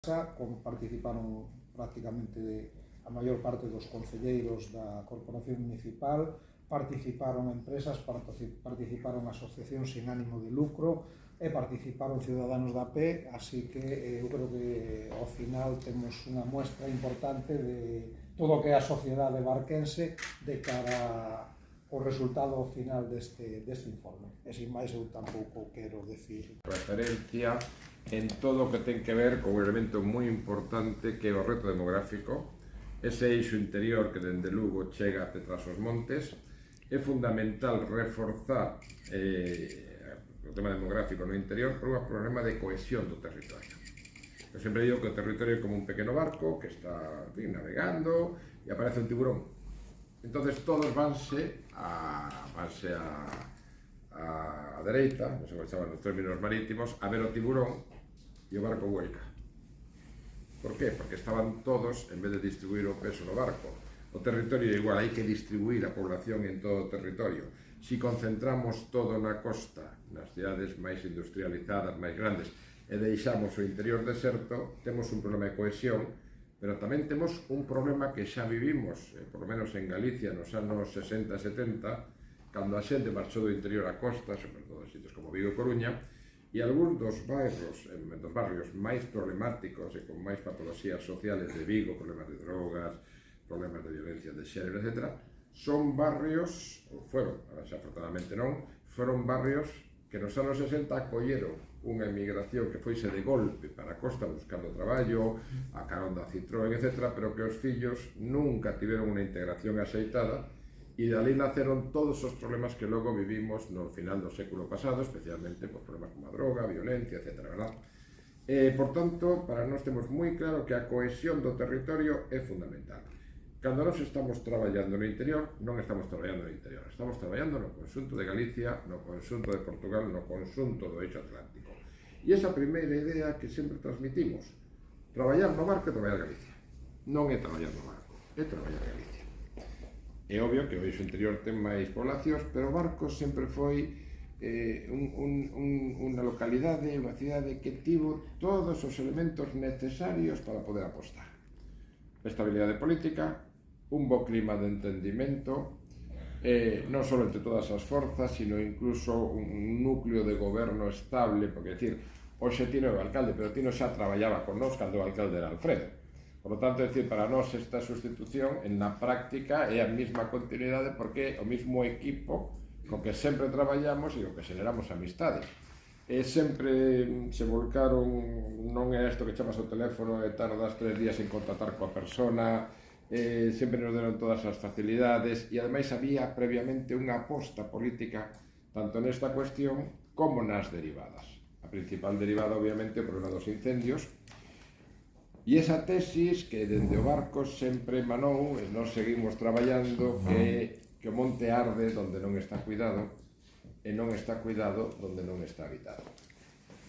participaron prácticamente a maior parte dos concelleiros da Corporación Municipal, participaron empresas, participaron asociacións sin ánimo de lucro e participaron ciudadanos da PE, así que eu creo que ao final temos unha muestra importante de todo o que é a sociedade barquense de cara ao resultado final deste informe. E sin máis eu tampouco quero decir referencia en todo o que ten que ver con un elemento moi importante que é o reto demográfico, ese eixo interior que dende Lugo chega até tras os montes. É fundamental reforzar o tema demográfico no interior por un problema de cohesión do territorio. Eu sempre digo que o territorio é como un pequeno barco que está navegando e aparece un tiburón. Entonces todos vanse a dereita, non sei como se chaman os términos marítimos, a ver o tiburón e o barco vuelca. Por qué? Porque estaban todos, en vez de distribuir o peso no barco, o territorio é igual, hai que distribuir a población en todo o territorio. Si concentramos todo na costa, nas cidades máis industrializadas, máis grandes, e deixamos o interior deserto, temos un problema de cohesión, pero tamén temos un problema que xa vivimos, por lo menos en Galicia, nos anos 60-70, cando a xente marchou do interior á costa, sobre todo en sitios como Vigo e Coruña, e algúns dos barrios máis problemáticos e con máis patoloxías sociales de Vigo, problemas de drogas, problemas de violencia de xénero, etc., son barrios, ou foron, ahora xa afortunadamente non, foron barrios que nos anos 60 acolleron unha emigración que foise de golpe para a costa buscando traballo, a carón da Citroën, etc., pero que os fillos nunca tiveron unha integración axeitada e de ali naceron todos os problemas que logo vivimos no final do século pasado, especialmente por problemas como a droga, a violencia, etc., verdad? Por tanto, para nós temos moi claro que a cohesión do territorio é fundamental. Cando nós estamos traballando no interior, non estamos traballando no interior, estamos traballando no conxunto de Galicia, no conxunto de Portugal, no conxunto do eixo atlántico. E esa primeira idea que sempre transmitimos, traballar no barco é traballar Galicia. Non é traballar no barco, é traballar Galicia. É obvio que o eixo interior ten máis poblacións, pero Barcos sempre foi unha localidade, unha cidade que tivo todos os elementos necesarios para poder apostar. Estabilidade política, un bo clima de entendimento, non só entre todas as forzas, sino incluso un núcleo de goberno estable, porque, decir, hoxe Tino é o alcalde, pero Tino xa traballaba con nós cando o alcalde era Alfredo. Por lo tanto, decir, para nós esta sustitución, en na práctica, é a mesma continuidade porque é o mesmo equipo co que sempre traballamos e co que xeneramos amistades. Sempre se volcaron, non é isto que chamas ao teléfono e tardas 3 días en contactar coa persona, sempre nos deron todas as facilidades e ademais había previamente unha aposta política tanto nesta cuestión como nas derivadas. A principal derivada, obviamente, é o problema dos incendios e esa tesis que dende o barco sempre emanou e nós seguimos traballando que o monte arde donde non está cuidado e non está cuidado donde non está habitado.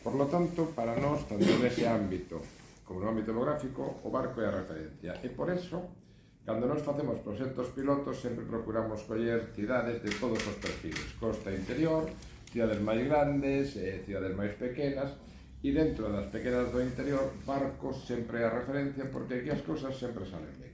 Por lo tanto, para nós, tanto nese ámbito como no ámbito demográfico, o barco é a referencia. E por eso, cando nós facemos proxectos pilotos, sempre procuramos coller cidades de todos os perfiles. Costa interior, cidades máis grandes, cidades máis pequenas, e dentro das pequenas do interior, Barcos sempre é a referencia porque aquí as cousas sempre salen ben.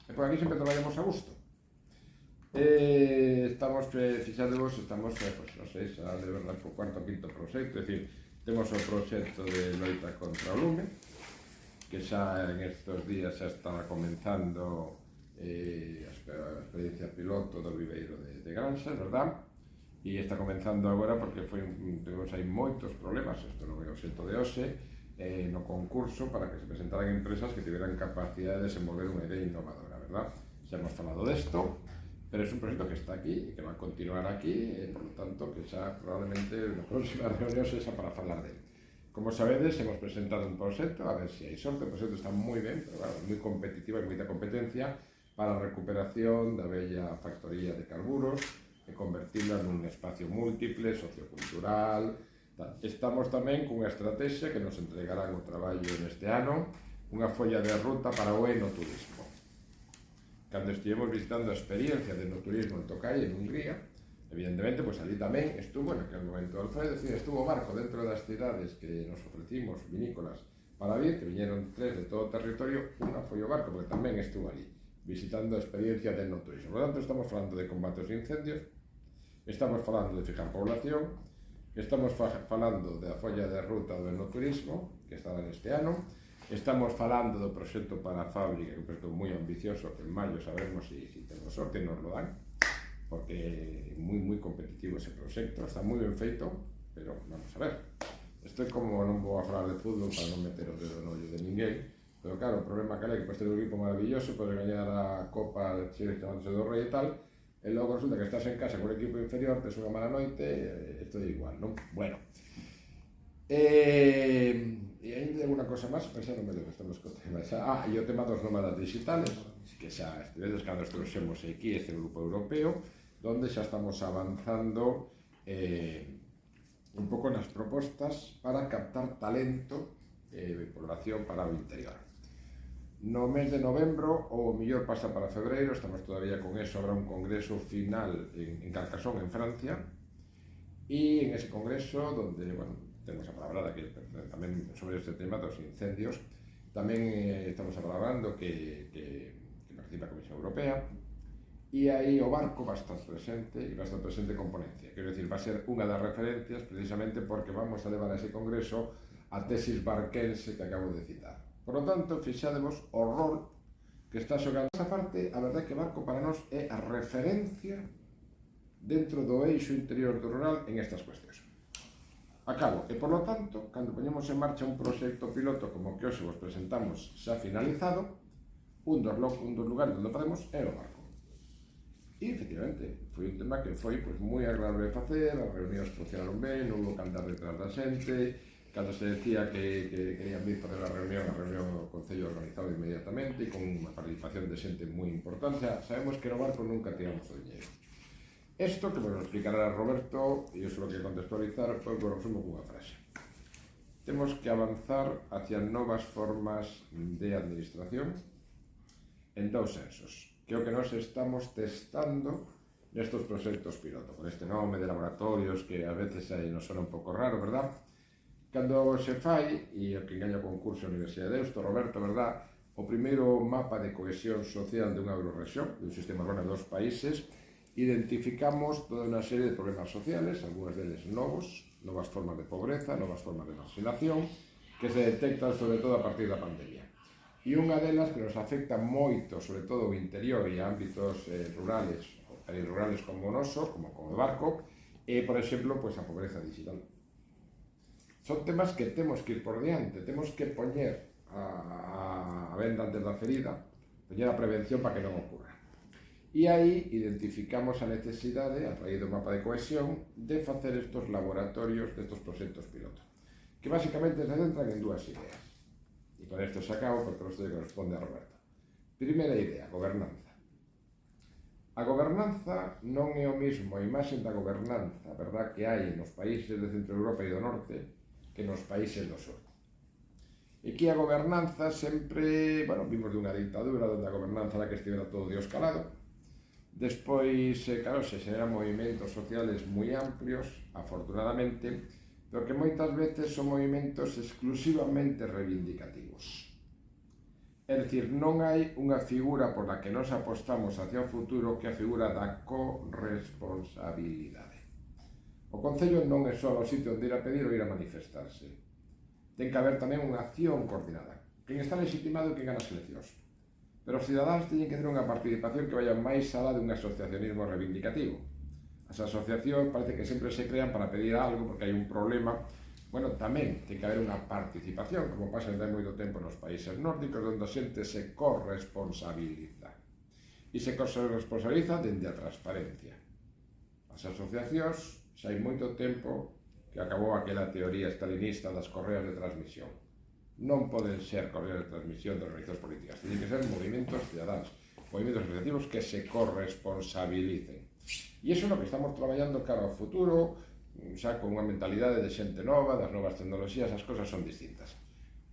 E por aquí sempre traballamos a gusto. Estamos, fixadevos, estamos, non sei, xa de verdade, por cuarto ou quinto proxecto, é dicir, temos o proxecto de loita contra o lume, que xa en estes días xa estaba comenzando a experiencia piloto do viveiro de Granxa, verdad? E está comenzando agora porque temos aí moitos problemas, isto non é o xeito de hoxe, no concurso para que se presentaran empresas que tiveran capacidade de desenvolver unha idea innovadora, verdad? Xa hemos falado desto, pero é un proxecto que está aquí e que va a continuar aquí, e, por lo tanto, que xa probablemente na próxima reunión sexa para falar dele. Como sabedes, hemos presentado un proxecto, a ver se hai sorte, o proxecto está moi ben, pero claro, moi competitivo e moita competencia para a recuperación da bella factoría de carburos e convertirla nun espacio múltiple, sociocultural. Estamos tamén cunha estrategia que nos entregarán o traballo neste ano, unha folla de ruta para o enoturismo. Cando estivemos visitando a experiencia de enoturismo en Tokay, en Hungría, evidentemente, pues ali tamén estuvo, en aquel momento Alfredo, estuvo o barco dentro das cidades que nos ofrecimos, vinícolas, para vir, que viñeron 3 de todo o territorio, unha foi o barco, porque tamén estuvo ali, visitando a experiencia de enoturismo. Por lo tanto, estamos falando de combates de incendios, estamos falando de fijar población, estamos falando da folla de ruta do enoturismo, que estará neste ano, estamos falando do proxecto para a fábrica, que é un proxecto moi ambicioso, que en maio sabemos se temos sorte e nos lo dan, porque é moi competitivo ese proxecto, está moi ben feito, pero vamos a ver. Isto é como, non vou a falar de fútbol para non meter o dedo no ollo de ninguén, pero claro, o problema que é que podes ter un equipo maravilloso, podes gañar a Copa de Chile chamándose do Rei e tal, e logo resulta que estás en casa con un equipo inferior, tes unha mala noite, isto é igual, non? Bueno. E ainda alguna cosa máis, pero xa non me lembro, estamos co tema. E o tema dos nómadas digitales, que xa estivedes cando trouxemos aquí este grupo europeo, donde xa estamos avanzando un pouco nas propostas para captar talento de población para o interior. No mes de novembro, ou mellor pasa para febreiro, estamos todavía con eso, habrá un congreso final en Carcassonne, en Francia, e en ese congreso, donde, bueno, temos a palabrada que tamén sobre este tema dos incendios, tamén estamos apalabrando que participa a Comisión Europea, e aí o barco va a estar presente, e va a estar presente con ponencia. Quero dicir, va a ser unha das referencias, precisamente porque vamos a levar a ese congreso a tesis barquense que acabo de citar. Por lo tanto, fixademos o rol que está xogando esa parte. A verdade é que o barco para nós é a referencia dentro do eixo interior do rural en estas cuestións. Acabo, e por lo tanto, cando poñemos en marcha un proxecto piloto como que hoxe vos presentamos xa finalizado, un dos lugares onde podemos é o barco. E, efectivamente, foi un tema que foi moi agradable de facer, as reunións funcionaron ben, non hubo que andar detrás da xente. Cando se decía que querían vir fazer a reunión o Concello organizado inmediatamente, con unha participación de xente moi importante. Sabemos que no barco nunca tiramos o diñeiro. Isto, que vos explicará Roberto, e eu só que contextualizar, foi o que resumo cunha frase. Temos que avanzar hacia novas formas de administración en dous sensos, que é o que nós estamos testando nestes proxectos piloto, con este nome de laboratorios que a veces aí nos suena un pouco raro, verdad? Cando se fai, e o que engaña o concurso da Universidade de Deusto, Roberto, verdad, o primeiro mapa de cohesión social de unha eurorrexión, de un sistema urbano de 2 países, identificamos toda unha serie de problemas sociales, algúns deles novas formas de pobreza, novas formas de marginación, que se detectan sobre todo a partir da pandemia. E unha delas que nos afecta moito, sobre todo o interior e a ámbitos rurales, ou perirurales como o noso, como o barco, é, por exemplo, a pobreza digital. Son temas que temos que ir por diante, temos que poñer a venda antes da ferida, poñer a prevención para que non ocurra. E aí identificamos a necesidade, a raíz do mapa de cohesión, de facer estos laboratorios destos proxectos piloto, que basicamente se centran en dúas ideas. E con isto se acabo, porque isto corresponde a Roberto. Primeira idea, gobernanza. A gobernanza non é o mismo a imaxe da gobernanza, verdad, que hai nos países de Centro Europa e do Norte, que nos países do sur. E que a gobernanza sempre, vimos dunha dictadura onde a gobernanza era que estivera todo Dios calado. Despois, claro, se xeneran movimentos sociales moi amplios, afortunadamente, pero que moitas veces son movimentos exclusivamente reivindicativos. É dicir, non hai unha figura por la que nos apostamos hacia o futuro que a figura da corresponsabilidade. O Concello non é só o sitio onde ir a pedir ou ir a manifestarse. Ten que haber tamén unha acción coordinada. Quen está legitimado e quen gana as eleccións. Pero os cidadáns teñen que ter unha participación que vaya máis alá dun asociacionismo reivindicativo. As asociacións parece que sempre se crean para pedir algo porque hai un problema. Bueno, tamén ten que haber unha participación, como pasa desde hai moito tempo nos países nórdicos, onde a xente se corresponsabiliza. E se corresponsabiliza dende a transparencia. As asociacións xa hai moito tempo que acabou aquela teoría stalinista das correas de transmisión. Non poden ser correas de transmisión de organizacións políticas, teñen que ser movimentos cidadáns, movimentos asociativos que se corresponsabilicen. E iso é o que estamos traballando cara ao futuro, xa con unha mentalidade de xente nova, das novas tecnoloxías, as cosas son distintas.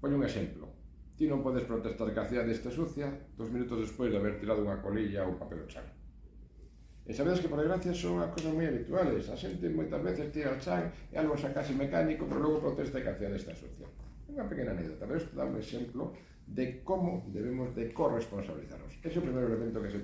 Poño un exemplo. Ti non podes protestar que a cidade este sucia 2 minutos despois de haber tirado unha colilla ou papel ao chan. E sabedes que, por desgracia, son as cosas moi habituales. A xente moitas veces tira o chan e algo xa casi mecánico, pero logo protesta que a cidade está sucia. Unha pequena anécdota, pero isto dá un exemplo de como debemos de corresponsabilizarnos. Ese é o primeiro elemento que se